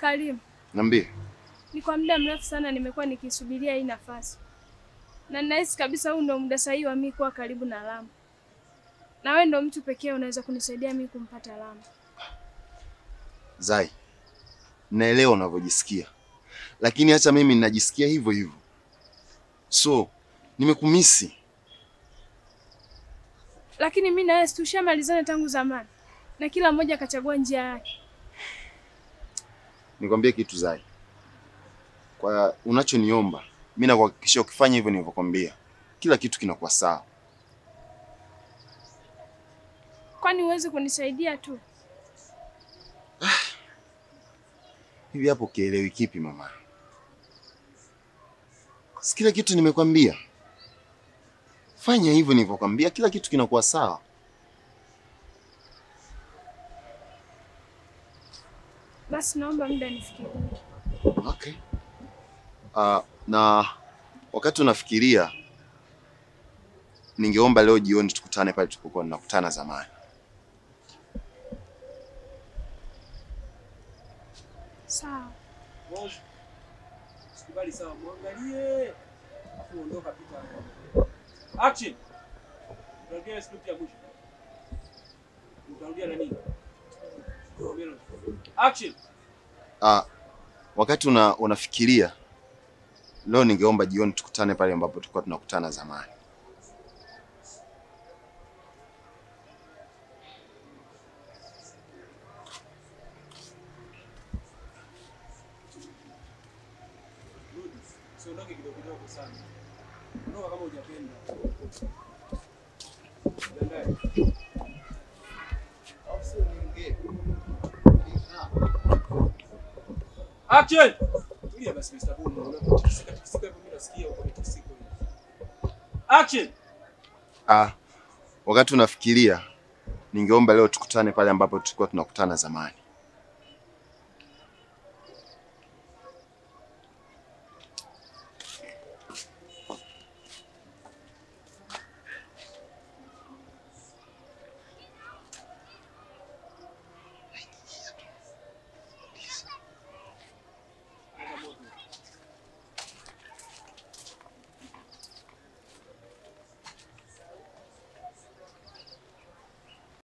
Karim. Niambie. Ni kwa muda mrefu sana nimekuwa nikisubiria hii nafasi. Na ninahisi kabisa huu ndio muda sahihi wa mimi kuwa karibu na Lama. Na wewe ndio mtu pekee unaweza kunisaidia mimi kumpata Lama. Zai, naelewa unavyojisikia. Lakini hata mimi ninajisikia hivyo hivyo. So, nimekumisi. Lakini mimi na wewe tushamalizana tangu zamani. Na kila mmoja akachagua njia yake. Nikwambie kitu Zai. Kwa unachoniomba, mimi nakuhakikishia ukifanya hivyo nilivyokuambia, kila kitu kinakuwa sawa. Kwani uweze kunisaidia tu? Hivi hapo kielewi kipi mama? Kila kitu nimekwambia. Fanya hivyo nilivyokuambia, kila kitu kinakuwa sawa. Basi naomba muda nifikirie. Okay. Na wakati unafikiria, ningeomba leo jioni tukutane pale tulipokuwa tunakutana zamani. Sawa. Boss. Sikubali sawa, muangalie. Afu ondoka pita. Action. Tuongee script ya mwisho. Utarudia na nini? Action. Wakati unafikiria, leo ningeomba jioni tukutane pale ambapo tulikuwa tunakutana zamani. Usiondoke kidogo kidogo sana. Ondoka kama hujapenda. Ndio. Action! Tulia basi Mr. Boom, unapotikisika hapo mimi nasikia uko tikisiko hivi. Action! Wakati unafikiria, ningeomba leo tukutane pale ambapo tulikuwa tunakutana zamani.